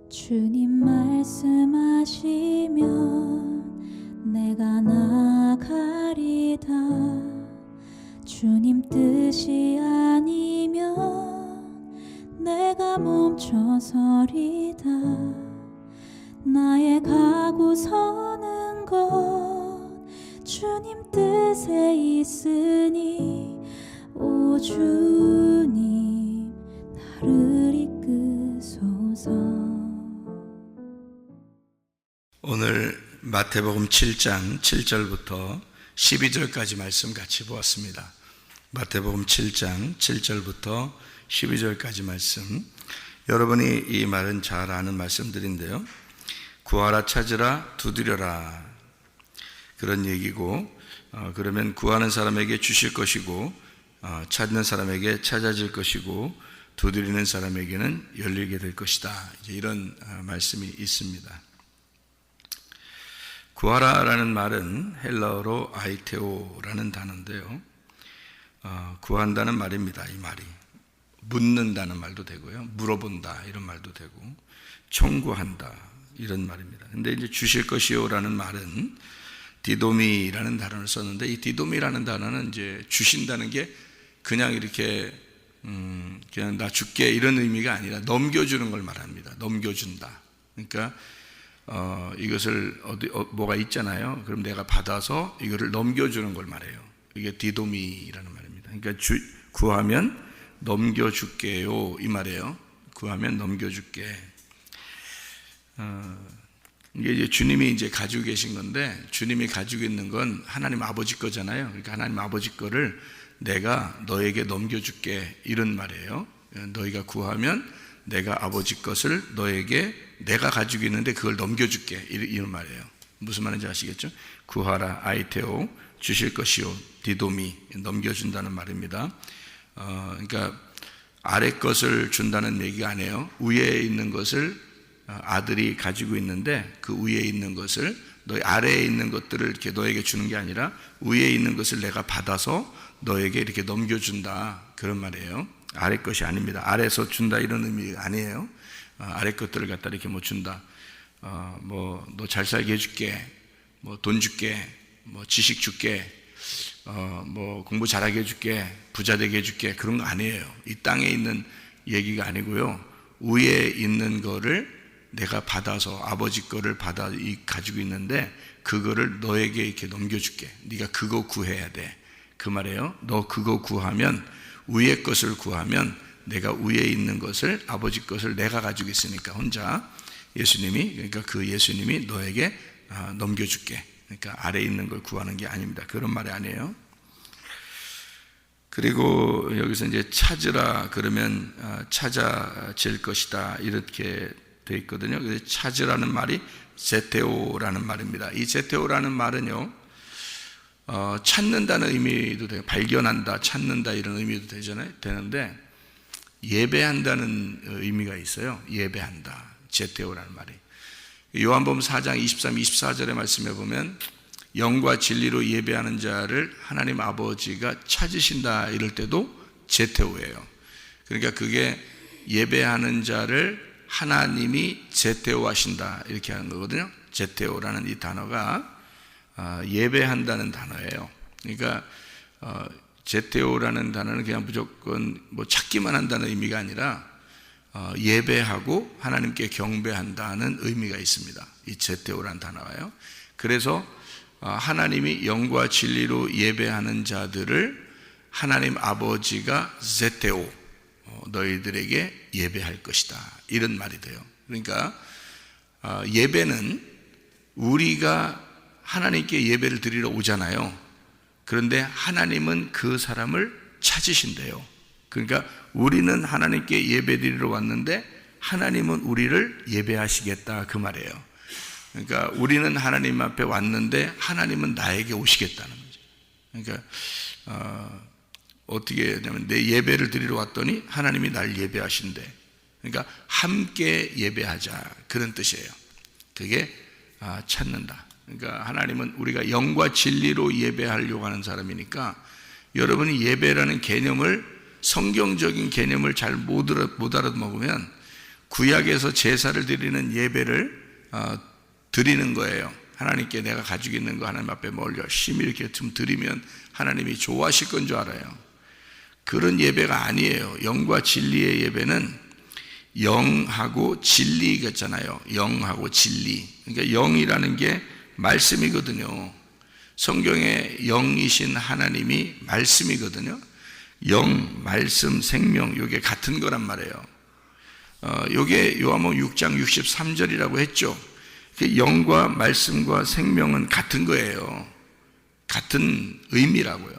주님 말씀하시면 내가 나가리다. 주님 뜻이 아니면 내가 멈춰서리다. 나의 가고 서는 것 주님 뜻에 있으니 오 주님 나를 이끄소서. 오늘 마태복음 7장 7절부터 12절까지 말씀 같이 보았습니다. 마태복음 7장 7절부터 12절까지 말씀, 여러분이 이 말은 잘 아는 말씀들인데요. 구하라, 찾으라, 두드려라, 그런 얘기고, 그러면 구하는 사람에게 주실 것이고, 찾는 사람에게 찾아질 것이고, 두드리는 사람에게는 열리게 될 것이다, 이제 이런 말씀이 있습니다. 구하라라는 말은 헬라어로 아이테오라는 단어인데요. 구한다는 말입니다. 이 말이 묻는다는 말도 되고요, 물어본다 이런 말도 되고, 청구한다 이런 말입니다. 근데 이제 주실 것이요라는 말은 디도미라는 단어를 썼는데, 이 디도미라는 단어는 이제 주신다는 게 그냥 이렇게 그냥 나 줄게 이런 의미가 아니라 넘겨주는 걸 말합니다. 넘겨준다. 그러니까 이것을 뭐가 있잖아요. 그럼 내가 받아서 이거를 넘겨주는 걸 말해요. 이게 디도미라는 말입니다. 그러니까 구하면 넘겨줄게요 이 말이에요. 구하면 넘겨줄게. 이게 이제 주님이 이제 가지고 계신 건데, 주님이 가지고 있는 건 하나님 아버지 거잖아요. 그러니까 하나님 아버지 거를 내가 너에게 넘겨줄게 이런 말이에요. 너희가 구하면 내가 아버지 것을 너에게 내가 가지고 있는데 그걸 넘겨줄게 이런 말이에요. 무슨 말인지 아시겠죠? 구하라, 아이테오, 주실 것이요, 디도미, 넘겨준다는 말입니다. 그러니까 아래 것을 준다는 얘기가 아니에요. 위에 있는 것을 아들이 가지고 있는데 그 위에 있는 것을, 너희 아래에 있는 것들을 이렇게 너에게 주는 게 아니라 위에 있는 것을 내가 받아서 너에게 이렇게 넘겨준다, 그런 말이에요. 아래 것이 아닙니다. 아래에서 준다 이런 의미가 아니에요. 아래 것들을 갖다 이렇게 뭐 준다, 뭐 너 잘 살게 해줄게, 뭐 돈 줄게, 뭐 지식 줄게, 뭐 공부 잘하게 해줄게, 부자 되게 해줄게, 그런 거 아니에요. 이 땅에 있는 얘기가 아니고요. 위에 있는 거를 내가 받아서 아버지 거를 받아 가지고 있는데 그거를 너에게 이렇게 넘겨줄게. 네가 그거 구해야 돼, 그 말이에요. 너 그거 구하면, 위의 것을 구하면 내가 위에 있는 것을, 아버지 것을 내가 가지고 있으니까 혼자, 예수님이, 그러니까 그 예수님이 너에게 넘겨줄게. 그러니까 아래에 있는 걸 구하는 게 아닙니다. 그런 말이 아니에요. 그리고 여기서 이제 찾으라 그러면 찾아질 것이다 이렇게 되어 있거든요. 그래서 찾으라는 말이 제테오라는 말입니다. 이 제테오라는 말은요, 찾는다는 의미도 돼요. 발견한다, 찾는다 이런 의미도 되는데 예배한다는 의미가 있어요. 예배한다, 제테오라는 말이. 요한복음 4장 23, 24절의 말씀에 보면 영과 진리로 예배하는 자를 하나님 아버지가 찾으신다 이럴 때도 제테오예요. 그러니까 그게 예배하는 자를 하나님이 제테오 하신다 이렇게 하는 거거든요. 제테오라는 이 단어가 예배한다는 단어예요. 그러니까 제테오라는 단어는 그냥 무조건 뭐 찾기만 한다는 의미가 아니라 예배하고 하나님께 경배한다는 의미가 있습니다. 이 제테오라는 단어가요. 그래서 하나님이 영과 진리로 예배하는 자들을 하나님 아버지가 제테오, 너희들에게 예배할 것이다 이런 말이 돼요. 그러니까 예배는 우리가 하나님께 예배를 드리러 오잖아요. 그런데 하나님은 그 사람을 찾으신대요. 그러니까 우리는 하나님께 예배 드리러 왔는데 하나님은 우리를 예배하시겠다 그 말이에요. 그러니까 우리는 하나님 앞에 왔는데 하나님은 나에게 오시겠다는 거죠. 그러니까 어떻게 하냐면 내 예배를 드리러 왔더니 하나님이 날 예배하신대. 그러니까 함께 예배하자 그런 뜻이에요. 그게 찾는다. 그러니까 하나님은 우리가 영과 진리로 예배하려고 하는 사람이니까, 여러분이 예배라는 개념을, 성경적인 개념을 잘 못 알아먹으면 구약에서 제사를 드리는 예배를 드리는 거예요. 하나님께 내가 가지고 있는 거 하나님 앞에 뭘 열심히 이렇게 좀 드리면 하나님이 좋아하실 건 줄 알아요. 그런 예배가 아니에요. 영과 진리의 예배는 영하고 진리겠잖아요. 영하고 진리. 그러니까 영이라는 게 말씀이거든요. 성경에 영이신 하나님이 말씀이거든요. 영, 말씀, 생명, 이게 같은 거란 말이에요. 이게 요한복음 6장 63절이라고 했죠. 영과 말씀과 생명은 같은 거예요. 같은 의미라고요.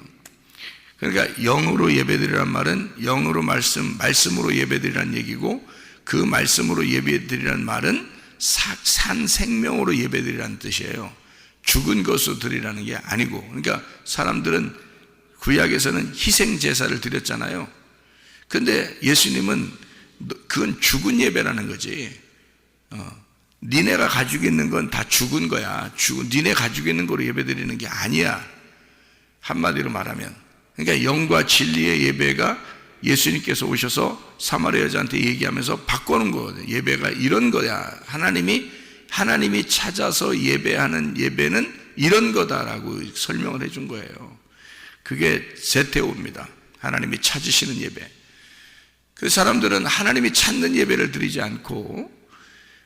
그러니까 영으로 예배드리란 말은 영으로 말씀으로 예배드리란 얘기고, 그 말씀으로 예배드리란 말은 산 생명으로 예배드리라는 뜻이에요. 죽은 것으로 드리라는 게 아니고. 그러니까 사람들은 구약에서는 희생 제사를 드렸잖아요. 근데 예수님은 그건 죽은 예배라는 거지. 니네가 가지고 있는 건 다 죽은 거야. 니네 가지고 있는 거로 예배드리는 게 아니야. 한마디로 말하면. 그러니까 영과 진리의 예배가 예수님께서 오셔서 사마리아 여자한테 얘기하면서 바꿔놓은 거거든요. 예배가 이런 거야. 하나님이 찾아서 예배하는 예배는 이런 거다라고 설명을 해준 거예요. 그게 세테오입니다. 하나님이 찾으시는 예배. 그 사람들은 하나님이 찾는 예배를 드리지 않고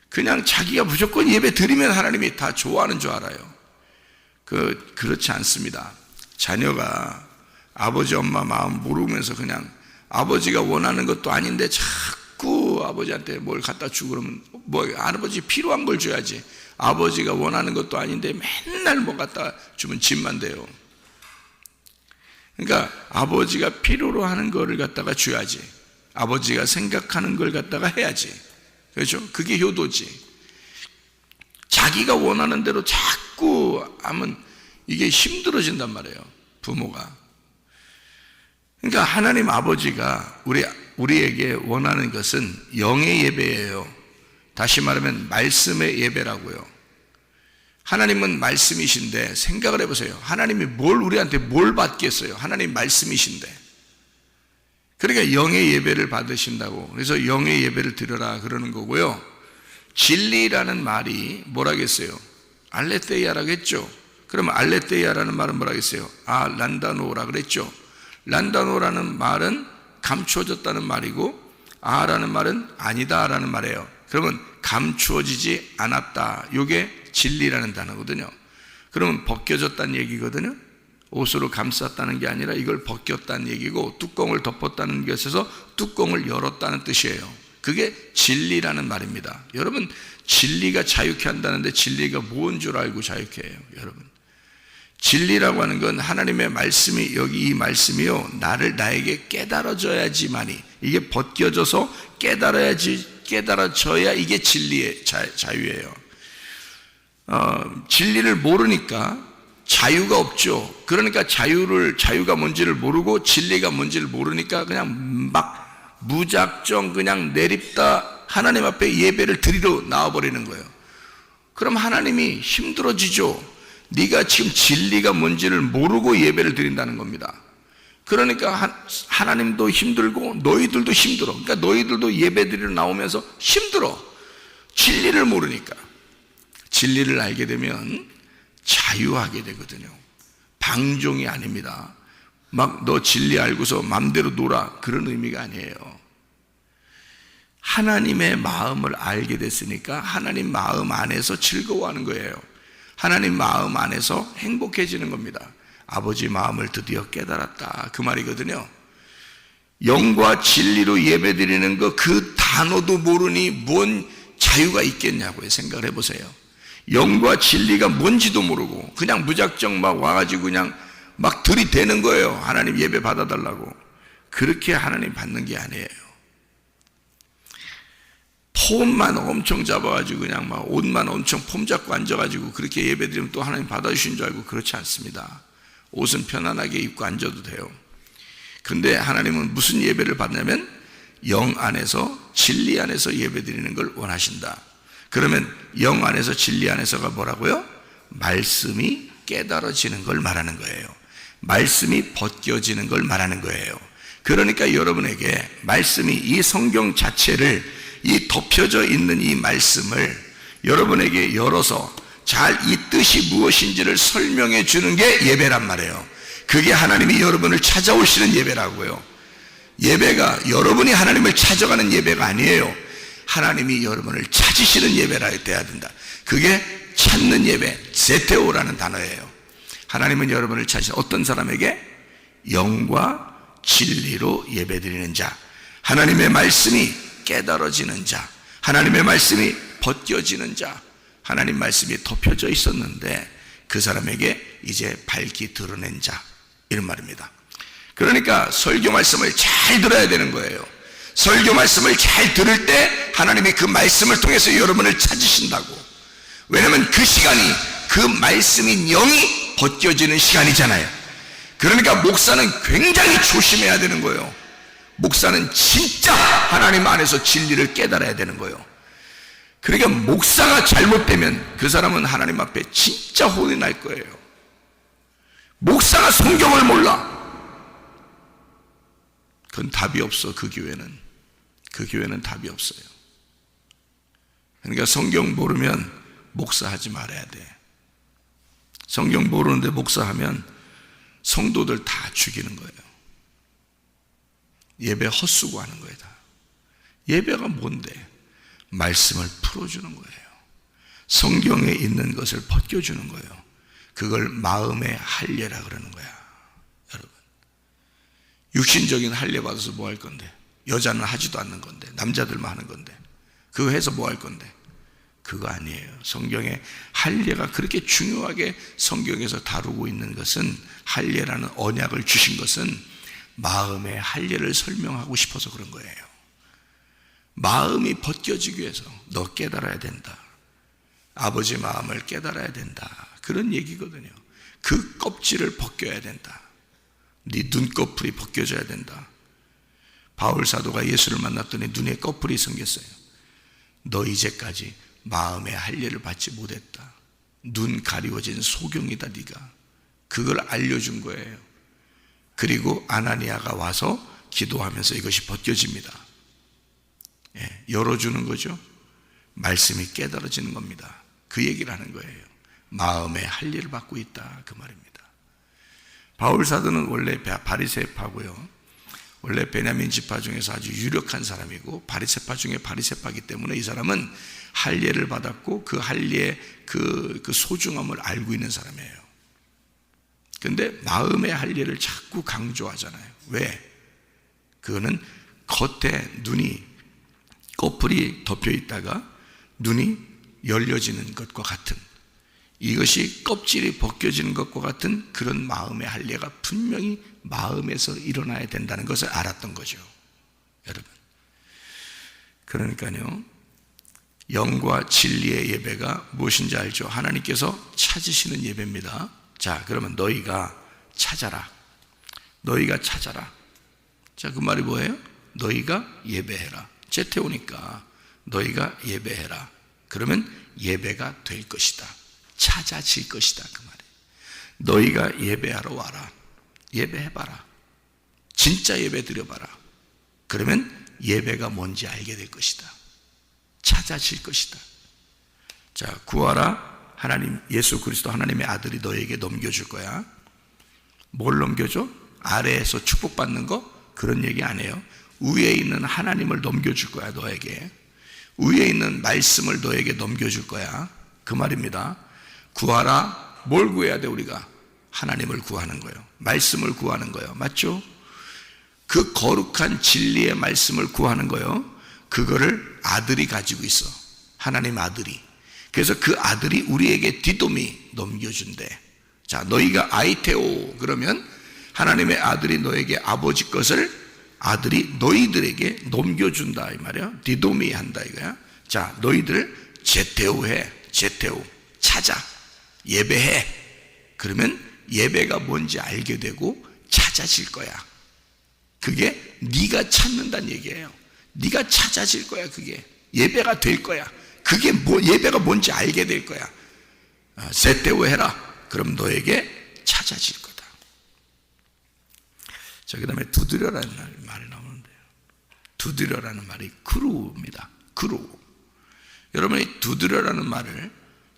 그냥 자기가 무조건 예배 드리면 하나님이 다 좋아하는 줄 알아요. 그렇지 않습니다. 자녀가 아버지 엄마 마음 모르면서 그냥 아버지가 원하는 것도 아닌데 자꾸 아버지한테 뭘 갖다 주고 그러면 아버지 필요한 걸 줘야지. 아버지가 원하는 것도 아닌데 맨날 뭐 갖다 주면 집만 돼요. 그러니까 아버지가 필요로 하는 거를 갖다가 줘야지. 아버지가 생각하는 걸 갖다가 해야지. 그렇죠? 그게 효도지. 자기가 원하는 대로 자꾸 하면 이게 힘들어진단 말이에요. 부모가. 그러니까 하나님 아버지가 우리에게 원하는 것은 영의 예배예요. 다시 말하면 말씀의 예배라고요. 하나님은 말씀이신데 생각을 해보세요. 하나님이 우리한테 뭘 받겠어요? 하나님 말씀이신데. 그러니까 영의 예배를 받으신다고. 그래서 영의 예배를 드려라 그러는 거고요. 진리라는 말이 뭐라겠어요? 알레테이아라고 했죠. 그러면 알레테이아라는 말은 뭐라겠어요? 란다노라 그랬죠. 란다노라는 말은 감추어졌다는 말이고, 라는 말은 아니다라는 말이에요. 그러면 감추어지지 않았다. 이게 진리라는 단어거든요. 그러면 벗겨졌다는 얘기거든요. 옷으로 감쌌다는 게 아니라 이걸 벗겼다는 얘기고, 뚜껑을 덮었다는 것에서 뚜껑을 열었다는 뜻이에요. 그게 진리라는 말입니다. 여러분, 진리가 자유케 한다는데 진리가 뭔 줄 알고 자유케 해요, 여러분. 진리라고 하는 건 하나님의 말씀이, 여기 이 말씀이요, 나에게 깨달아져야지만이, 이게 벗겨져서 깨달아져야 이게 진리의 자유예요. 진리를 모르니까 자유가 없죠. 그러니까 자유가 뭔지를 모르고 진리가 뭔지를 모르니까 그냥 막 무작정 그냥 내립다 하나님 앞에 예배를 드리러 나와버리는 거예요. 그럼 하나님이 힘들어지죠. 네가 지금 진리가 뭔지를 모르고 예배를 드린다는 겁니다. 그러니까 하나님도 힘들고 너희들도 힘들어. 그러니까 너희들도 예배 드리러 나오면서 힘들어. 진리를 모르니까. 진리를 알게 되면 자유하게 되거든요. 방종이 아닙니다. 막 너 진리 알고서 맘대로 놀아, 그런 의미가 아니에요. 하나님의 마음을 알게 됐으니까 하나님 마음 안에서 즐거워하는 거예요. 하나님 마음 안에서 행복해지는 겁니다. 아버지 마음을 드디어 깨달았다, 그 말이거든요. 영과 진리로 예배드리는 거, 그 단어도 모르니 뭔 자유가 있겠냐고요. 생각을 해보세요. 영과 진리가 뭔지도 모르고 그냥 무작정 막 와가지고 그냥 막 들이대는 거예요. 하나님 예배 받아달라고. 그렇게 하나님 받는 게 아니에요. 폼만 엄청 잡아가지고 그냥 막 옷만 엄청 폼 잡고 앉아가지고 그렇게 예배 드리면 또 하나님 받아주신 줄 알고, 그렇지 않습니다. 옷은 편안하게 입고 앉아도 돼요. 근데 하나님은 무슨 예배를 받냐면 영 안에서, 진리 안에서 예배 드리는 걸 원하신다. 그러면 영 안에서, 진리 안에서가 뭐라고요? 말씀이 깨달아지는 걸 말하는 거예요. 말씀이 벗겨지는 걸 말하는 거예요. 그러니까 여러분에게 말씀이, 이 성경 자체를 이 덮여져 있는 이 말씀을 여러분에게 열어서 잘 이 뜻이 무엇인지를 설명해 주는 게 예배란 말이에요. 그게 하나님이 여러분을 찾아오시는 예배라고요. 예배가 여러분이 하나님을 찾아가는 예배가 아니에요. 하나님이 여러분을 찾으시는 예배라 돼야 된다. 그게 찾는 예배, 제테오라는 단어예요. 하나님은 여러분을 찾으시는 어떤 사람에게? 영과 진리로 예배드리는 자, 하나님의 말씀이 깨달아지는 자, 하나님의 말씀이 벗겨지는 자, 하나님 말씀이 덮여져 있었는데 그 사람에게 이제 밝히 드러낸 자, 이런 말입니다. 그러니까 설교 말씀을 잘 들어야 되는 거예요. 설교 말씀을 잘 들을 때 하나님이 그 말씀을 통해서 여러분을 찾으신다고. 왜냐하면 그 시간이 그 말씀인 영이 벗겨지는 시간이잖아요. 그러니까 목사는 굉장히 조심해야 되는 거예요. 목사는 진짜 하나님 안에서 진리를 깨달아야 되는 거예요. 그러니까 목사가 잘못되면 그 사람은 하나님 앞에 진짜 혼이 날 거예요. 목사가 성경을 몰라, 그건 답이 없어. 그 교회는 답이 없어요. 그러니까 성경 모르면 목사하지 말아야 돼. 성경 모르는데 목사하면 성도들 다 죽이는 거예요. 예배 헛수고 하는 거예요. 다. 예배가 뭔데? 말씀을 풀어주는 거예요. 성경에 있는 것을 벗겨주는 거예요. 그걸 마음의 할례라 그러는 거야. 여러분, 육신적인 할례 받아서 뭐 할 건데? 여자는 하지도 않는 건데, 남자들만 하는 건데, 그거 해서 뭐 할 건데? 그거 아니에요. 성경에 할례가 그렇게 중요하게 성경에서 다루고 있는 것은, 할례라는 언약을 주신 것은 마음의 할례를 설명하고 싶어서 그런 거예요. 마음이 벗겨지기 위해서 너 깨달아야 된다. 아버지 마음을 깨달아야 된다. 그런 얘기거든요. 그 껍질을 벗겨야 된다. 네 눈꺼풀이 벗겨져야 된다. 바울 사도가 예수를 만났더니 눈에 꺼풀이 생겼어요. 너 이제까지 마음의 할례를 받지 못했다. 눈 가리워진 소경이다 네가. 그걸 알려준 거예요. 그리고 아나니아가 와서 기도하면서 이것이 벗겨집니다. 열어주는 거죠. 말씀이 깨달아지는 겁니다. 그 얘기를 하는 거예요. 마음의 할례를 받고 있다, 그 말입니다. 바울 사도는 원래 바리새파고요. 원래 베냐민 지파 중에서 아주 유력한 사람이고 바리새파 중에 바리새파이기 때문에 이 사람은 할례를 받았고 그 할례의 그 소중함을 알고 있는 사람이에요. 그런데 마음의 할례를 자꾸 강조하잖아요. 왜? 그거는 겉에 눈이 꺼풀이 덮여 있다가 눈이 열려지는 것과 같은, 이것이 껍질이 벗겨지는 것과 같은 그런 마음의 할례가 분명히 마음에서 일어나야 된다는 것을 알았던 거죠, 여러분. 그러니까요, 영과 진리의 예배가 무엇인지 알죠? 하나님께서 찾으시는 예배입니다. 자, 그러면 너희가 찾아라. 너희가 찾아라. 자, 그 말이 뭐예요? 너희가 예배해라. 제태오니까 너희가 예배해라. 그러면 예배가 될 것이다. 찾아질 것이다, 그 말이에요. 너희가 예배하러 와라. 예배해봐라. 진짜 예배 드려봐라. 그러면 예배가 뭔지 알게 될 것이다. 찾아질 것이다. 자, 구하라. 하나님, 예수 그리스도 하나님의 아들이 너에게 넘겨줄 거야. 뭘 넘겨줘? 아래에서 축복받는 거? 그런 얘기 안 해요. 위에 있는 하나님을 넘겨줄 거야, 너에게. 위에 있는 말씀을 너에게 넘겨줄 거야, 그 말입니다. 구하라. 뭘 구해야 돼? 우리가 하나님을 구하는 거예요. 말씀을 구하는 거예요. 맞죠? 그 거룩한 진리의 말씀을 구하는 거예요. 그거를 아들이 가지고 있어. 하나님 아들이. 그래서 그 아들이 우리에게 디도미 넘겨준대. 자, 너희가 아이테오 그러면 하나님의 아들이 너에게 아버지 것을 아들이 너희들에게 넘겨준다, 이 말이야. 디도미 한다, 이거야. 자, 너희들 제테오 해. 제테오. 찾아. 예배해. 그러면 예배가 뭔지 알게 되고 찾아질 거야. 그게 네가 찾는다는 얘기예요. 네가 찾아질 거야. 그게 예배가 될 거야. 그게 뭐 예배가 뭔지 알게 될 거야. 제테오 해라. 그럼 너에게 찾아질 거다. 자, 그 다음에 두드려라는 말이 나오는데요. 두드려라는 말이 크루입니다. 크루. 여러분이 두드려라는 말을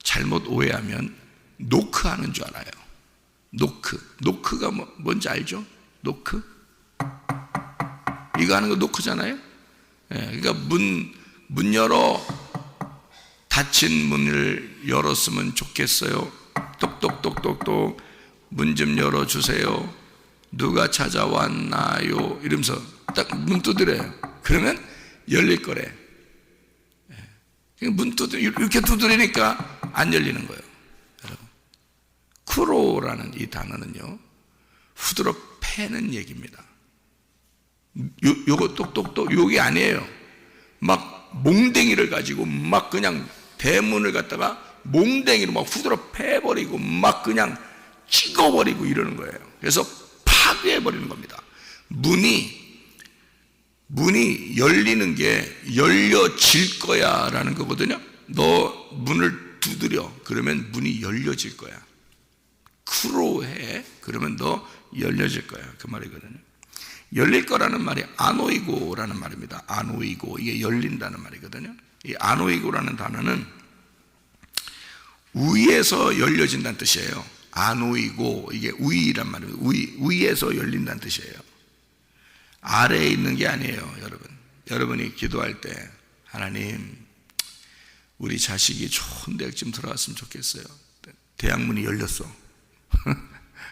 잘못 오해하면 노크하는 줄 알아요. 노크가 뭔지 알죠? 노크? 이거 하는 거 노크잖아요. 그러니까 문 열어. 닫힌 문을 열었으면 좋겠어요. 똑똑똑똑똑 문 좀 열어주세요. 누가 찾아왔나요? 이러면서 딱 문 두드려요. 그러면 열릴 거래. 문 이렇게 두드리니까 안 열리는 거예요. 여러분, 크로라는 이 단어는요, 후드러 패는 얘기입니다. 요거 똑똑똑 요게 아니에요. 막 몽댕이를 가지고 막 그냥 대문을 갖다가 몽댕이로 막 후드러 패버리고 막 그냥 찍어버리고 이러는 거예요. 그래서 파괴해버리는 겁니다. 문이 열리는 게 열려질 거야 라는 거거든요. 너 문을 두드려. 그러면 문이 열려질 거야. 크로해. 그러면 너 열려질 거야. 그 말이거든요. 열릴 거라는 말이 아노이고라는 말입니다. 아노이고. 이게 열린다는 말이거든요. 이 아노이고라는 단어는 위에서 열려진다는 뜻이에요. 아노이고. 이게 위란 말입니다. 위에서 열린다는 뜻이에요. 아래에 있는 게 아니에요, 여러분. 여러분이 기도할 때 하나님, 우리 자식이 좋은 대학 좀 들어갔으면 좋겠어요. 대학문이 열렸어.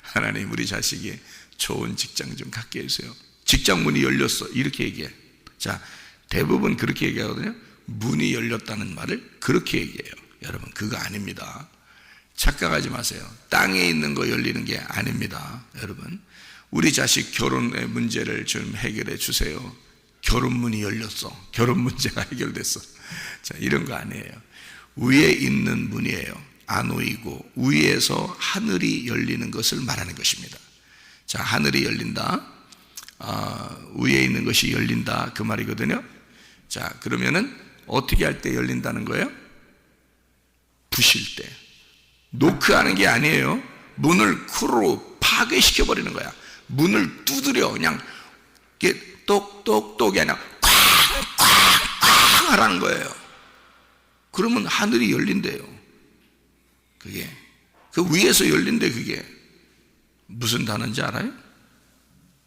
하나님, 우리 자식이 좋은 직장 좀 갖게 해주세요. 직장문이 열렸어. 이렇게 얘기해. 자, 대부분 그렇게 얘기하거든요. 문이 열렸다는 말을 그렇게 얘기해요. 여러분, 그거 아닙니다. 착각하지 마세요. 땅에 있는 거 열리는 게 아닙니다. 여러분, 우리 자식 결혼의 문제를 좀 해결해 주세요. 결혼문이 열렸어. 결혼 문제가 해결됐어. 자, 이런 거 아니에요. 위에 있는 문이에요. 아노이고, 위에서 하늘이 열리는 것을 말하는 것입니다. 자, 하늘이 열린다. 위에 있는 것이 열린다. 그 말이거든요. 자, 그러면은 어떻게 할 때 열린다는 거예요? 부실 때. 노크하는 게 아니에요. 문을 크로 파괴시켜버리는 거야. 문을 두드려. 그냥 똑똑똑이 아니라 쾅쾅쾅 하라는 거예요. 그러면 하늘이 열린대요. 그게 그 위에서 열린대. 그게 무슨 단어인지 알아요?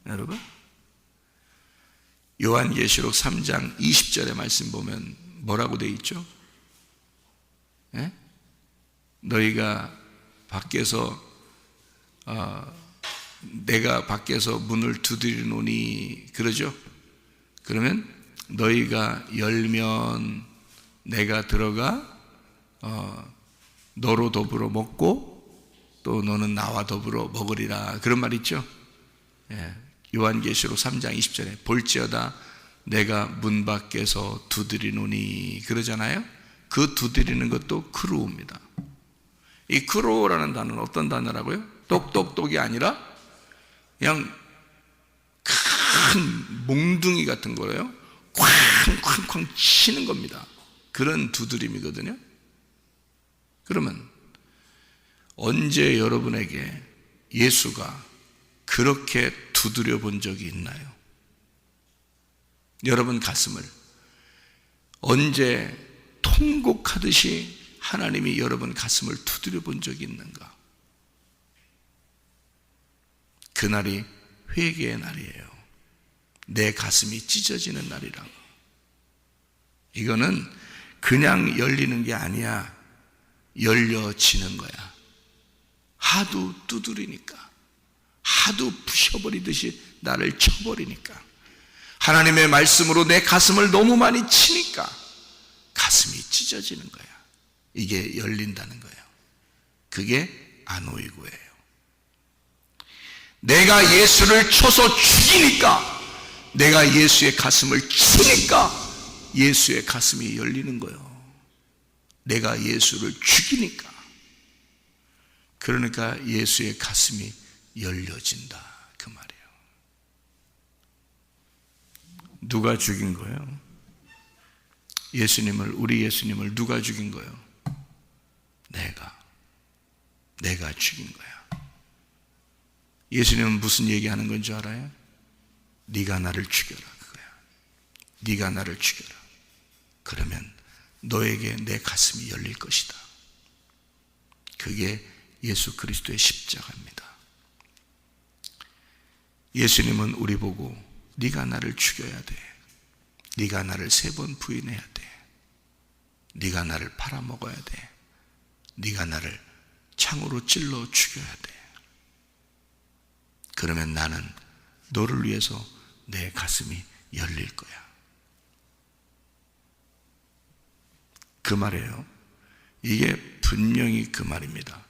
여러분, 요한계시록 3장 20절의 말씀 보면 뭐라고 돼 있죠? 예? 너희가 밖에서 내가 밖에서 문을 두드리노니, 그러죠? 그러면 너희가 열면 내가 들어가 너로 더불어 먹고 또 너는 나와 더불어 먹으리라. 그런 말 있죠? 예. 요한계시록 3장 20절에 볼지어다 내가 문 밖에서 두드리노니, 그러잖아요. 그 두드리는 것도 크루입니다. 이 크루라는 단어는 어떤 단어라고요? 똑똑똑이 아니라 그냥 큰 몽둥이 같은 거예요. 쾅쾅쾅 치는 겁니다. 그런 두드림이거든요. 그러면 언제 여러분에게 예수가 그렇게 두드려 본 적이 있나요? 여러분 가슴을 언제 통곡하듯이 하나님이 여러분 가슴을 두드려 본 적이 있는가? 그날이 회개의 날이에요. 내 가슴이 찢어지는 날이라고. 이거는 그냥 열리는 게 아니야. 열려지는 거야. 하도 두드리니까, 하도 부셔버리듯이 나를 쳐버리니까, 하나님의 말씀으로 내 가슴을 너무 많이 치니까 가슴이 찢어지는 거야. 이게 열린다는 거예요. 그게 아노이고예요. 내가 예수를 쳐서 죽이니까, 내가 예수의 가슴을 치니까 예수의 가슴이 열리는 거예요. 내가 예수를 죽이니까. 그러니까 예수의 가슴이 열려진다. 그 말이에요. 누가 죽인 거예요? 예수님을, 우리 예수님을 누가 죽인 거예요? 내가 죽인 거야. 예수님은 무슨 얘기하는 건 줄 알아요? 네가 나를 죽여라, 그거야. 네가 나를 죽여라. 그러면 너에게 내 가슴이 열릴 것이다. 그게 예수 그리스도의 십자가입니다. 예수님은 우리 보고 네가 나를 죽여야 돼. 네가 나를 3번 부인해야 돼. 네가 나를 팔아먹어야 돼. 네가 나를 창으로 찔러 죽여야 돼. 그러면 나는 너를 위해서 내 가슴이 열릴 거야. 그 말이에요. 이게 분명히 그 말입니다.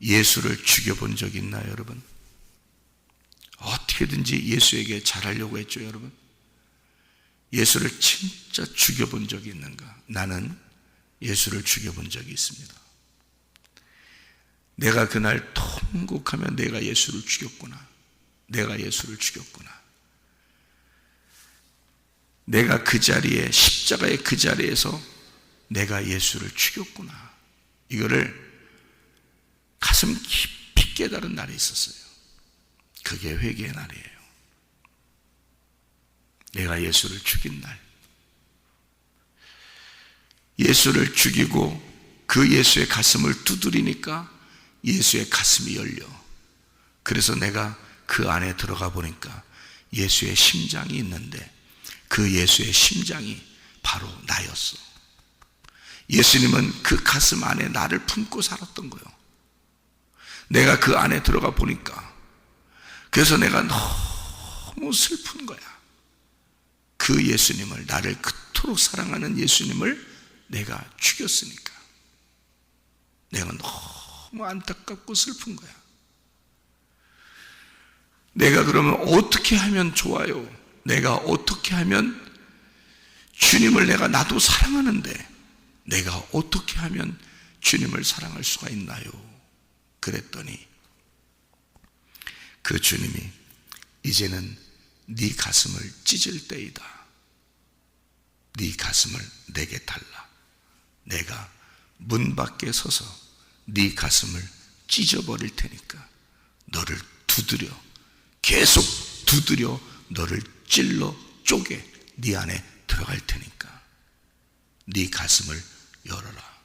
예수를 죽여본 적 있나요, 여러분? 어떻게든지 예수에게 잘하려고 했죠, 여러분? 예수를 진짜 죽여본 적이 있는가? 나는 예수를 죽여본 적이 있습니다. 내가 그날 통곡하며 내가 예수를 죽였구나. 내가 예수를 죽였구나. 내가 그 자리에, 십자가의 그 자리에서 내가 예수를 죽였구나. 이거를 가슴 깊이 깨달은 날이 있었어요. 그게 회개의 날이에요. 내가 예수를 죽인 날. 예수를 죽이고 그 예수의 가슴을 두드리니까 예수의 가슴이 열려. 그래서 내가 그 안에 들어가 보니까 예수의 심장이 있는데 그 예수의 심장이 바로 나였어. 예수님은 그 가슴 안에 나를 품고 살았던 거예요. 내가 그 안에 들어가 보니까, 그래서 내가 너무 슬픈 거야. 그 예수님을, 나를 그토록 사랑하는 예수님을 내가 죽였으니까 내가 너무 안타깝고 슬픈 거야. 내가 그러면 어떻게 하면 좋아요? 내가 어떻게 하면, 주님을 내가 나도 사랑하는데 내가 어떻게 하면 주님을 사랑할 수가 있나요? 그랬더니 그 주님이 이제는 네 가슴을 찢을 때이다. 네 가슴을 내게 달라. 내가 문 밖에 서서 네 가슴을 찢어버릴 테니까 너를 두드려, 계속 두드려 너를 찔러 쪼개 네 안에 들어갈 테니까 네 가슴을 열어라.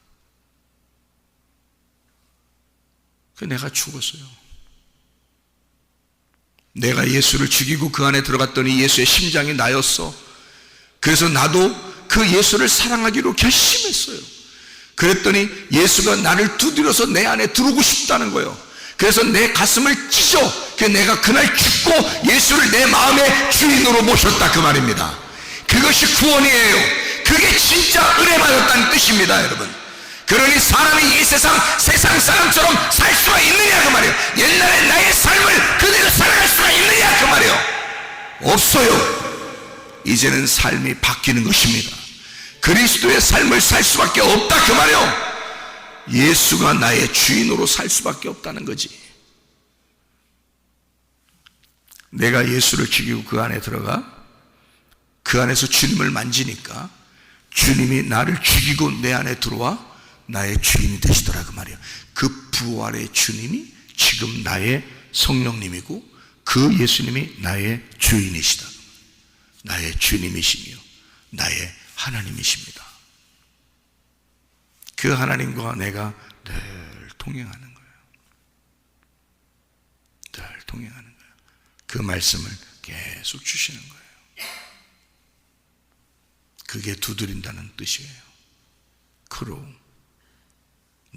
그 내가 죽었어요. 내가 예수를 죽이고 그 안에 들어갔더니 예수의 심장이 나였어. 그래서 나도 그 예수를 사랑하기로 결심했어요. 그랬더니 예수가 나를 두드려서 내 안에 들어오고 싶다는 거예요. 그래서 내 가슴을 찢어. 내가 그날 죽고 예수를 내 마음의 주인으로 모셨다, 그 말입니다. 그것이 구원이에요. 그게 진짜 은혜 받았다는 뜻입니다, 여러분. 그러니 사람이 이 세상 사람처럼 살 수가 있느냐, 그 말이에요. 옛날에 나의 삶을 그대로 살아갈 수가 있느냐, 그 말이에요. 없어요. 이제는 삶이 바뀌는 것입니다. 그리스도의 삶을 살 수밖에 없다, 그 말이에요. 예수가 나의 주인으로 살 수밖에 없다는 거지. 내가 예수를 죽이고 그 안에 들어가 그 안에서 주님을 만지니까 주님이 나를 죽이고 내 안에 들어와 나의 주인이 되시더라, 그 말이에요. 그 부활의 주님이 지금 나의 성령님이고 그 예수님이 나의 주인이시다. 나의 주님이시며 나의 하나님이십니다. 그 하나님과 내가 늘 동행하는 거예요. 늘 동행하는 거예요. 그 말씀을 계속 주시는 거예요. 그게 두드린다는 뜻이에요. 크로,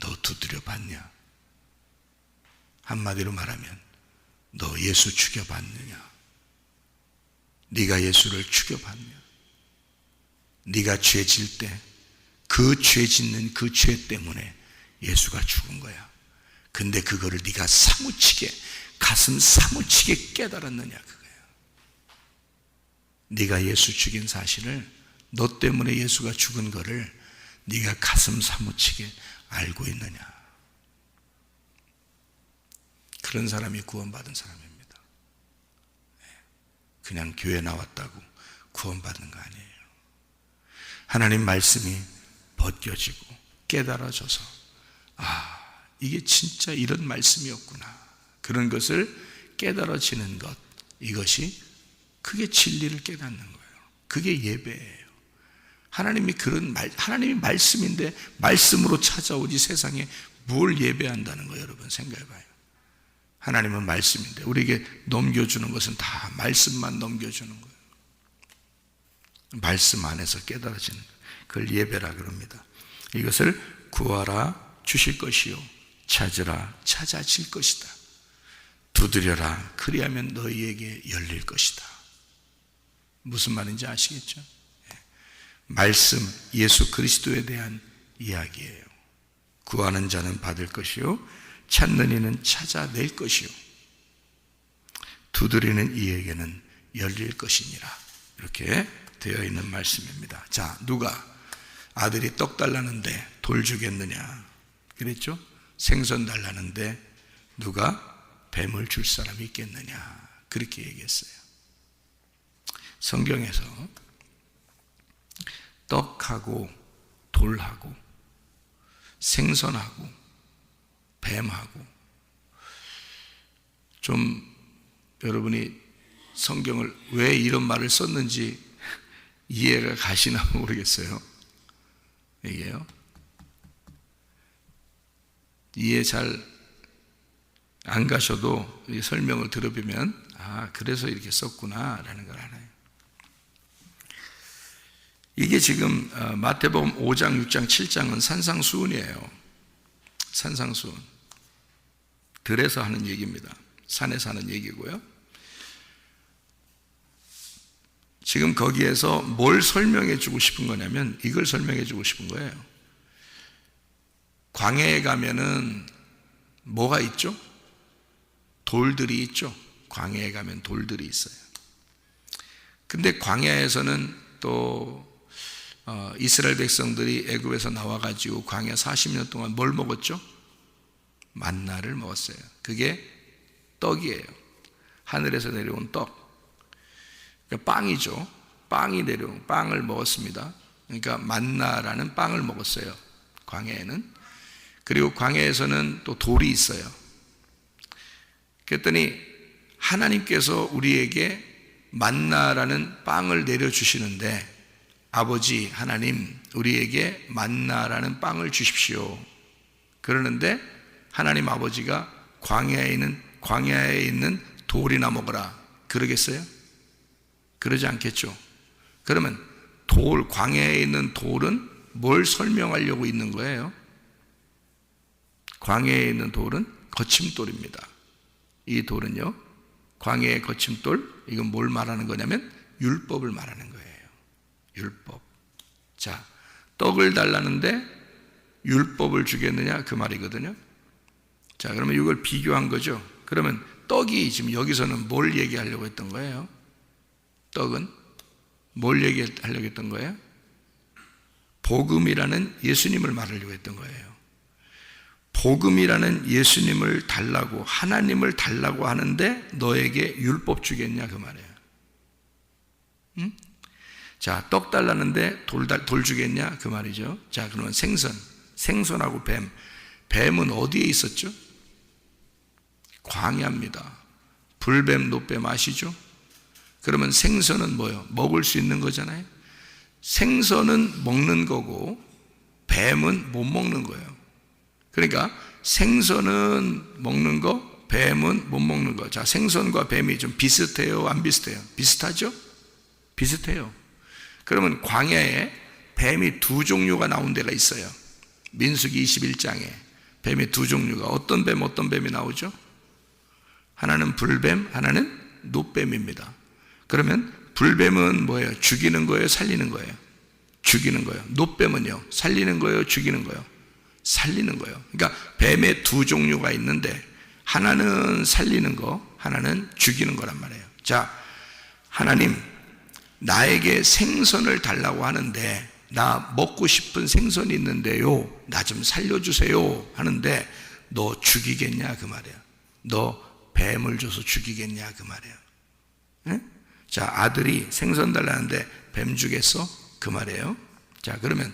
너 두드려 봤냐? 한마디로 말하면 너 예수 죽여봤느냐? 네가 예수를 죽여봤냐? 네가 죄 질 때 그 죄 짓는 그 죄 때문에 예수가 죽은 거야. 근데 그거를 네가 사무치게, 가슴 사무치게 깨달았느냐, 그거야. 네가 예수 죽인 사실을, 너 때문에 예수가 죽은 거를 네가 가슴 사무치게 알고 있느냐. 그런 사람이 구원받은 사람입니다. 그냥 교회 나왔다고 구원받는 거 아니에요. 하나님 말씀이 벗겨지고 깨달아져서, 아, 이게 진짜 이런 말씀이었구나, 그런 것을 깨달아지는 것, 이것이, 그게 진리를 깨닫는 거예요. 그게 예배예요. 하나님이 하나님이 말씀인데 말씀으로 찾아오지 세상에 뭘 예배한다는 거예요. 여러분 생각해봐요. 하나님은 말씀인데 우리에게 넘겨주는 것은 다 말씀만 넘겨주는 거예요. 말씀 안에서 깨달아지는 거예요. 그걸 예배라 그럽니다. 이것을 구하라 주실 것이요 찾으라 찾아질 것이다. 두드려라 그리하면 너희에게 열릴 것이다. 무슨 말인지 아시겠죠? 말씀 예수 그리스도에 대한 이야기예요. 구하는 자는 받을 것이요 찾는 이는 찾아낼 것이요 두드리는 이에게는 열릴 것이니라. 이렇게 되어 있는 말씀입니다. 자, 누가 아들이 떡 달라는데 돌 주겠느냐 그랬죠? 생선 달라는데 누가 뱀을 줄 사람이 있겠느냐 그렇게 얘기했어요. 성경에서 떡하고 돌하고 생선하고 뱀하고 좀 여러분이 성경을 왜 이런 말을 썼는지 이해가 가시나 모르겠어요. 이게요. 이해 잘 안 가셔도 이 설명을 들어보면 그래서 이렇게 썼구나 라는 걸 알아요. 이게 지금 마태복음 5장, 6장, 7장은 산상수훈이에요. 산상수훈. 들에서 하는 얘기입니다. 산에서 하는 얘기고요. 지금 거기에서 뭘 설명해 주고 싶은 거냐면 이걸 설명해 주고 싶은 거예요. 광야에 가면은 뭐가 있죠? 돌들이 있죠. 광야에 가면 돌들이 있어요. 근데 광야에서는 또 이스라엘 백성들이 애굽에서 나와가지고 광야 40년 동안 뭘 먹었죠? 만나를 먹었어요. 그게 떡이에요. 하늘에서 내려온 떡. 그러니까 빵이죠. 빵이 내려온 빵을 먹었습니다. 그러니까 만나라는 빵을 먹었어요. 광야에는. 그리고 광야에서는 또 돌이 있어요. 그랬더니 하나님께서 우리에게 만나라는 빵을 내려주시는데 아버지 하나님 우리에게 만나라는 빵을 주십시오. 그러는데 하나님 아버지가 광야에 있는 돌이나 먹어라 그러겠어요? 그러지 않겠죠. 그러면 광야에 있는 돌은 뭘 설명하려고 있는 거예요? 광야에 있는 돌은 거침돌입니다. 이 돌은요 광야의 거침돌, 이건 뭘 말하는 거냐면 율법을 말하는 거예요. 율법. 자, 떡을 달라는데 율법을 주겠느냐 그 말이거든요. 자, 그러면 이걸 비교한 거죠. 그러면 떡이 지금 여기서는 뭘 얘기하려고 했던 거예요? 떡은 뭘 얘기하려고 했던 거예요? 복음이라는 예수님을 말하려고 했던 거예요. 복음이라는 예수님을 달라고, 하나님을 달라고 하는데 너에게 율법 주겠냐 그 말이에요. 응? 자, 떡 달라는데 돌 주겠냐 그 말이죠. 자, 그러면 생선하고 뱀은 어디에 있었죠? 광야입니다. 불뱀, 노뱀 아시죠? 그러면 생선은 뭐예요? 먹을 수 있는 거잖아요. 생선은 먹는 거고 뱀은 못 먹는 거예요. 그러니까 생선은 먹는 거, 뱀은 못 먹는 거. 자, 생선과 뱀이 좀 비슷해요, 안 비슷해요? 비슷하죠? 비슷해요. 그러면 광야에 뱀이 두 종류가 나온 데가 있어요. 민수기 21장에 뱀이 두 종류가, 어떤 뱀이 나오죠? 하나는 불뱀, 하나는 노뱀입니다. 그러면 불뱀은 뭐예요? 죽이는 거예요, 살리는 거예요? 죽이는 거예요. 노뱀은요, 살리는 거예요, 죽이는 거예요? 살리는 거예요. 그러니까 뱀의 두 종류가 있는데 하나는 살리는 거, 하나는 죽이는 거란 말이에요. 자, 하나님 나에게 생선을 달라고 하는데 나 먹고 싶은 생선이 있는데요, 나 좀 살려주세요 하는데 너 죽이겠냐 그 말이에요. 너 뱀을 줘서 죽이겠냐 그 말이에요. 네? 자, 아들이 생선 달라는데 뱀 주겠어? 그 말이에요. 자, 그러면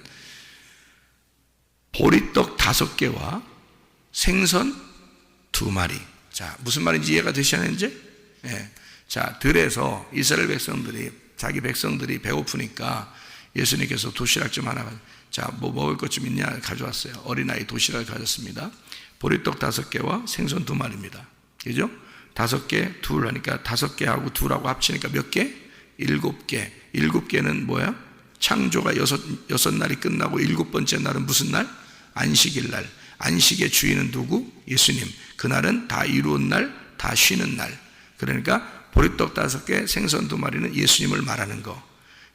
보리떡 5개와 생선 2마리. 자, 무슨 말인지 이해가 되시는지? 네. 자, 들에서 이스라엘 백성들이, 자기 백성들이 배고프니까 예수님께서 도시락 좀 하나, 자, 뭐 먹을 것 좀 있냐 가져왔어요. 어린아이 도시락을 가졌습니다. 보리떡 5개와 생선 2마리입니다. 그죠? 5개, 둘 하니까 5개하고 2하고 합치니까 몇 개? 7개. 7개는 뭐야? 창조가 6날이 끝나고 7번째 날은 무슨 날? 안식일 날. 안식의 주인은 누구? 예수님. 그날은 다 이루은 날, 다 쉬는 날. 그러니까 보리떡 5개, 생선 2마리는 예수님을 말하는 거.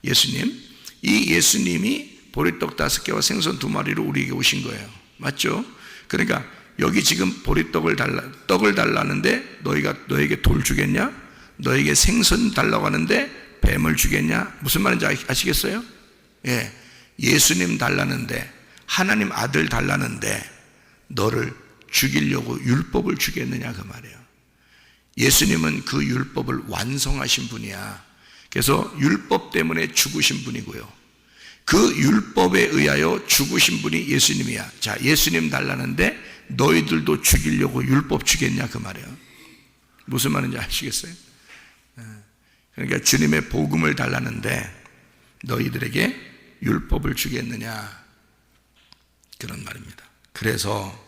예수님. 이 예수님이 보리떡 5개와 생선 2마리로 우리에게 오신 거예요. 맞죠? 그러니까 여기 지금 떡을 달라는데 너에게 돌 주겠냐? 너에게 생선 달라고 하는데 뱀을 주겠냐? 무슨 말인지 아시겠어요? 예. 예수님 달라는데, 하나님 아들 달라는데 너를 죽이려고 율법을 주겠느냐 그 말이에요. 예수님은 그 율법을 완성하신 분이야. 그래서 율법 때문에 죽으신 분이고요. 그 율법에 의하여 죽으신 분이 예수님이야. 자, 예수님 달라는데 너희들도 죽이려고 율법 주겠냐 그 말이에요. 무슨 말인지 아시겠어요? 그러니까 주님의 복음을 달라는데 너희들에게 율법을 주겠느냐 그런 말입니다. 그래서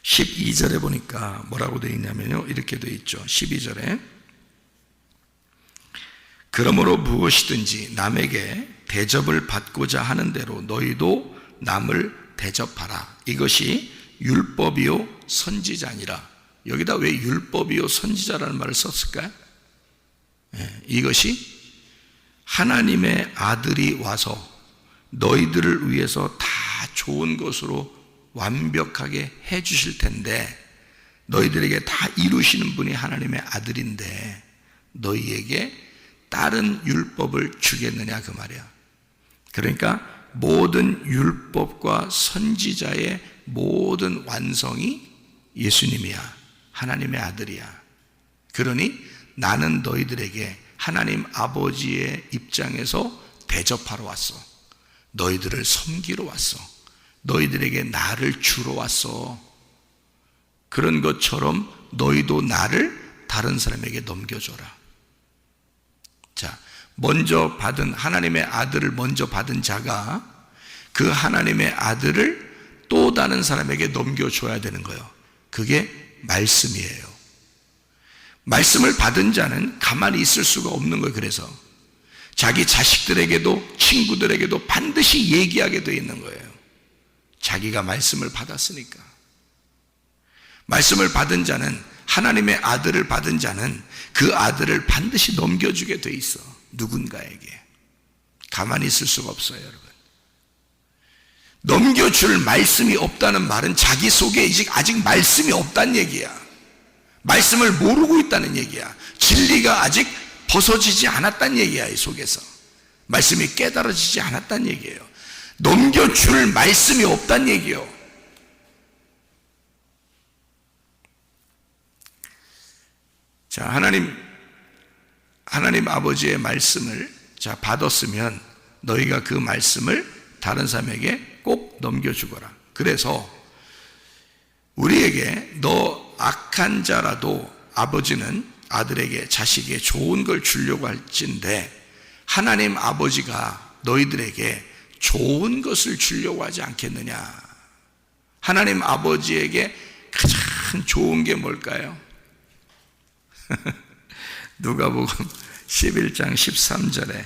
12절에 보니까 뭐라고 되어 있냐면요, 이렇게 되어 있죠. 12절에 그러므로 무엇이든지 남에게 대접을 받고자 하는 대로 너희도 남을 대접하라. 이것이 율법이요 선지자니라. 여기다 왜 율법이요 선지자라는 말을 썼을까요? 이것이 하나님의 아들이 와서 너희들을 위해서 다 좋은 것으로 완벽하게 해 주실 텐데, 너희들에게 다 이루시는 분이 하나님의 아들인데 너희에게 다른 율법을 주겠느냐 그 말이야. 그러니까 모든 율법과 선지자의 모든 완성이 예수님이야. 하나님의 아들이야. 그러니 나는 너희들에게 하나님 아버지의 입장에서 대접하러 왔어. 너희들을 섬기러 왔어. 너희들에게 나를 주러 왔어. 그런 것처럼 너희도 나를 다른 사람에게 넘겨줘라. 자, 먼저 받은 하나님의 아들을 먼저 받은 자가 그 하나님의 아들을 또 다른 사람에게 넘겨줘야 되는 거예요. 그게 말씀이에요. 말씀을 받은 자는 가만히 있을 수가 없는 거예요. 그래서 자기 자식들에게도 친구들에게도 반드시 얘기하게 되어 있는 거예요. 자기가 말씀을 받았으니까. 말씀을 받은 자는, 하나님의 아들을 받은 자는 그 아들을 반드시 넘겨주게 돼 있어. 누군가에게. 가만히 있을 수가 없어요, 여러분. 넘겨줄 말씀이 없다는 말은 자기 속에 아직 말씀이 없다는 얘기야. 말씀을 모르고 있다는 얘기야. 진리가 아직 벗어지지 않았다는 얘기야. 이 속에서 말씀이 깨달아지지 않았다는 얘기예요. 넘겨줄 말씀이 없다는 얘기예요. 자, 하나님 아버지의 말씀을 받았으면 너희가 그 말씀을 다른 사람에게 꼭 넘겨주거라. 그래서 우리에게 너 악한 자라도 아버지는 아들에게, 자식에게 좋은 걸 주려고 할진데 하나님 아버지가 너희들에게 좋은 것을 주려고 하지 않겠느냐. 하나님 아버지에게 가장 좋은 게 뭘까요? 누가복음 11장 13절에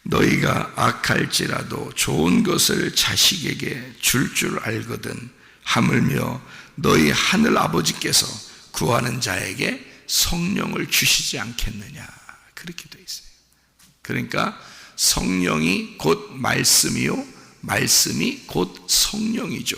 너희가 악할지라도 좋은 것을 자식에게 줄 알거든 하물며 너희 하늘 아버지께서 구하는 자에게 성령을 주시지 않겠느냐. 그렇게 되어 있어요. 그러니까 성령이 곧 말씀이요, 말씀이 곧 성령이죠.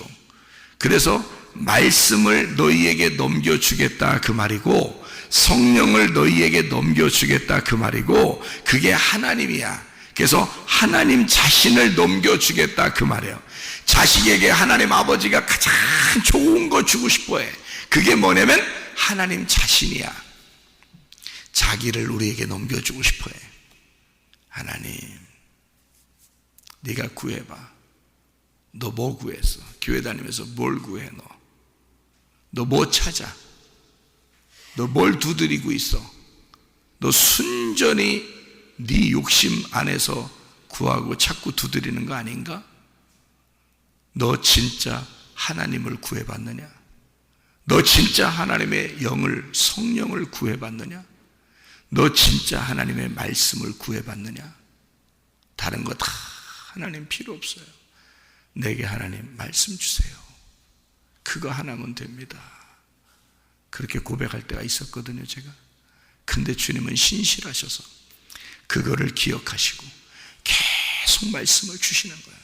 그래서 말씀을 너희에게 넘겨주겠다 그 말이고, 성령을 너희에게 넘겨주겠다 그 말이고, 그게 하나님이야. 그래서 하나님 자신을 넘겨주겠다 그 말이에요. 자식에게 하나님 아버지가 가장 좋은 거 주고 싶어해. 그게 뭐냐면 하나님 자신이야. 자기를 우리에게 넘겨주고 싶어해. 하나님, 네가 구해봐. 너 뭐 구했어? 교회 다니면서 뭘 구해? 너 뭐 찾아? 너 뭘 두드리고 있어? 너 순전히 네 욕심 안에서 구하고 찾고 두드리는 거 아닌가? 너 진짜 하나님을 구해봤느냐? 너 진짜 하나님의 영을, 성령을 구해봤느냐? 너 진짜 하나님의 말씀을 구해봤느냐? 다른 거 다 하나님 필요 없어요. 내게 하나님 말씀 주세요. 그거 하나면 됩니다. 그렇게 고백할 때가 있었거든요, 제가. 근데 주님은 신실하셔서 그거를 기억하시고 계속 말씀을 주시는 거예요.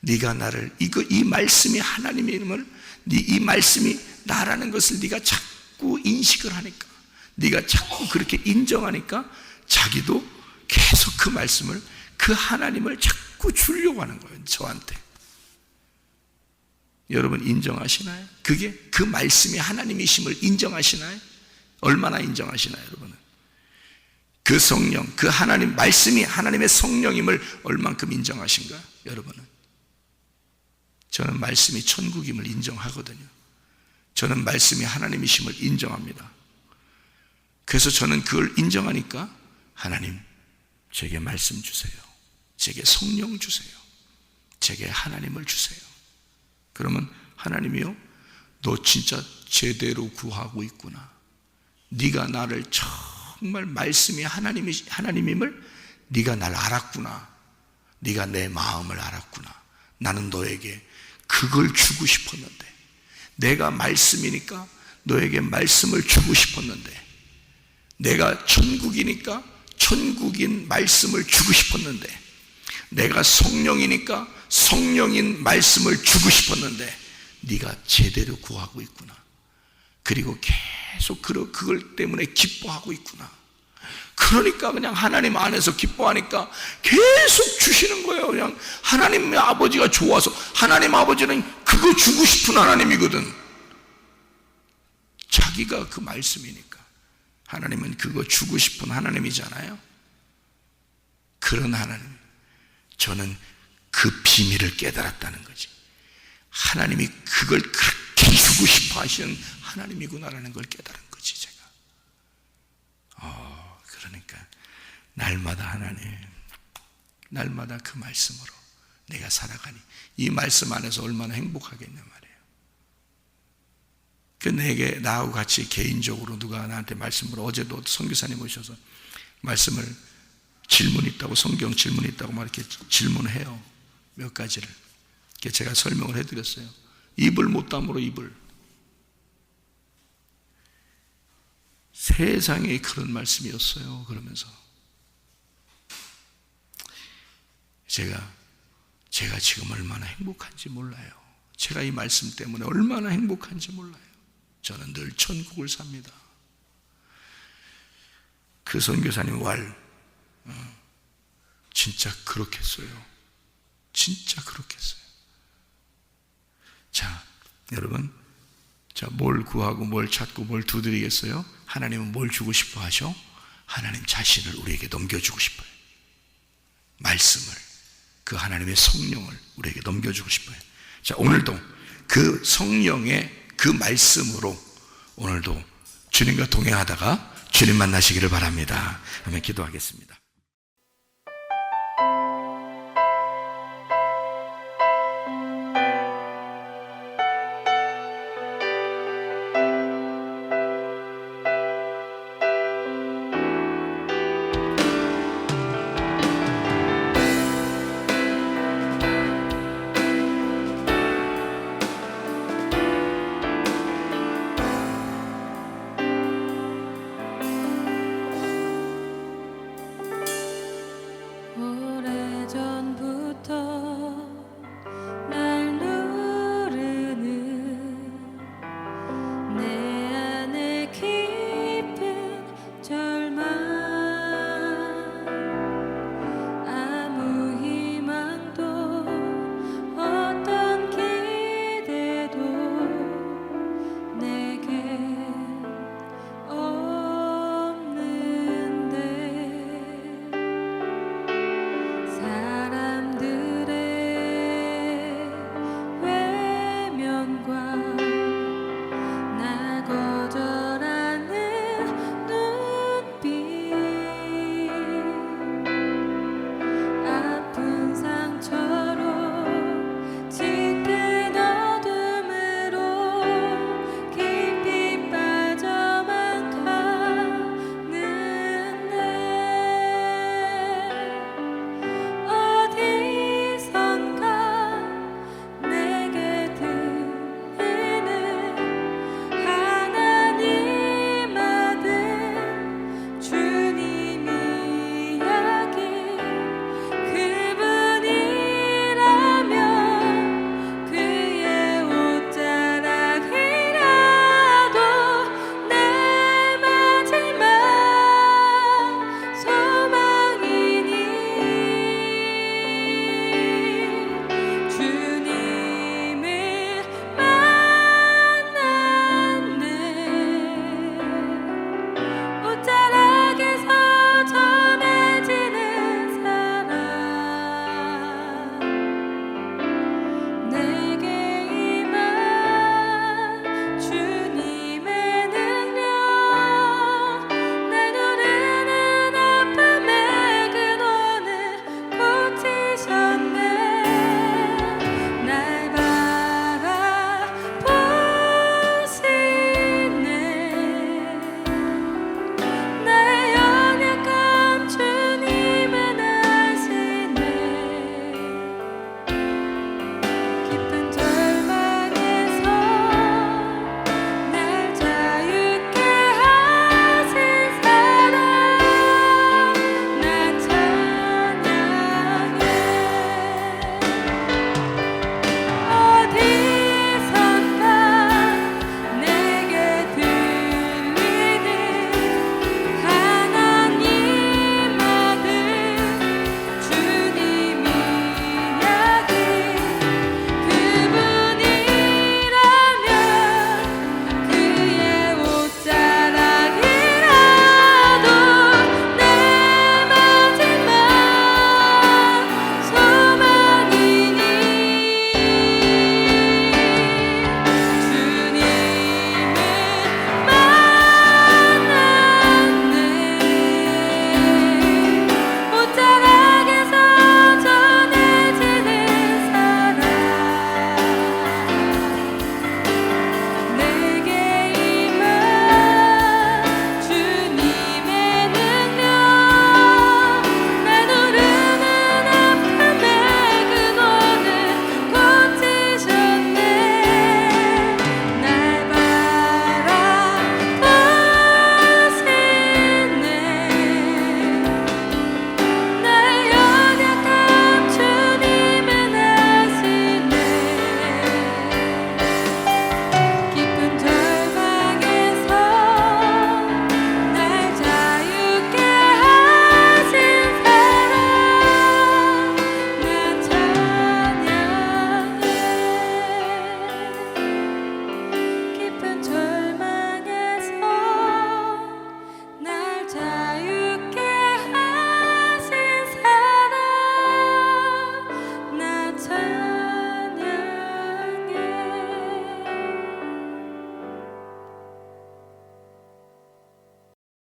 네가 나를, 이 말씀이 하나님의 이름을, 이 말씀이 나라는 것을 네가 자꾸 인식을 하니까, 네가 자꾸 그렇게 인정하니까 자기도 계속 그 말씀을, 그 하나님을 자꾸 주려고 하는 거예요, 저한테. 여러분 인정하시나요? 그게 그 말씀이 하나님이심을 인정하시나요? 얼마나 인정하시나요, 여러분은? 그 성령, 그 하나님 말씀이 하나님의 성령임을 얼만큼 인정하신가, 여러분은? 저는 말씀이 천국임을 인정하거든요. 저는 말씀이 하나님이심을 인정합니다. 그래서 저는 그걸 인정하니까 하나님, 제게 말씀 주세요. 제게 성령 주세요. 제게 하나님을 주세요. 그러면 하나님이요, 너 진짜 제대로 구하고 있구나. 네가 나를 정말 말씀이 하나님임을 네가 날 알았구나. 네가 내 마음을 알았구나. 나는 너에게 그걸 주고 싶었는데, 내가 말씀이니까 너에게 말씀을 주고 싶었는데, 내가 천국이니까 천국인 말씀을 주고 싶었는데, 내가 성령이니까 성령인 말씀을 주고 싶었는데 네가 제대로 구하고 있구나. 그리고 계속 그걸 때문에 기뻐하고 있구나. 그러니까 그냥 하나님 안에서 기뻐하니까 계속 주시는 거예요. 그냥 하나님의 아버지가 좋아서. 하나님 아버지는 그거 주고 싶은 하나님이거든. 자기가 그 말씀이니까. 하나님은 그거 주고 싶은 하나님이잖아요. 그런 하나님, 저는 그 비밀을 깨달았다는 거지. 하나님이 그걸 그렇게 주고 싶어 하시는 하나님이구나라는 걸 깨달은 거지, 제가. 그러니까 날마다 하나님, 날마다 그 말씀으로 내가 살아가니 이 말씀 안에서 얼마나 행복하겠냐 말이에요. 그 내게 나하고 같이 개인적으로 누가 나한테 말씀을, 어제도 선교사님 오셔서 말씀을 질문 있다고, 성경 질문 있다고 막 이렇게 질문해요. 몇 가지를. 제가 설명을 해드렸어요. 입을 못 다물어, 입을. 세상에 그런 말씀이었어요. 그러면서 제가 지금 얼마나 행복한지 몰라요. 제가 이 말씀 때문에 얼마나 행복한지 몰라요. 저는 늘 천국을 삽니다. 그 선교사님 진짜 그렇겠어요. 진짜 그렇겠어요. 자, 여러분, 뭘 구하고 뭘 찾고 뭘 두드리겠어요? 하나님은 뭘 주고 싶어 하셔? 하나님 자신을 우리에게 넘겨주고 싶어요. 말씀을, 그 하나님의 성령을 우리에게 넘겨주고 싶어요. 자, 오늘도 그 성령의 그 말씀으로 오늘도 주님과 동행하다가 주님 만나시기를 바랍니다. 그러면 기도하겠습니다.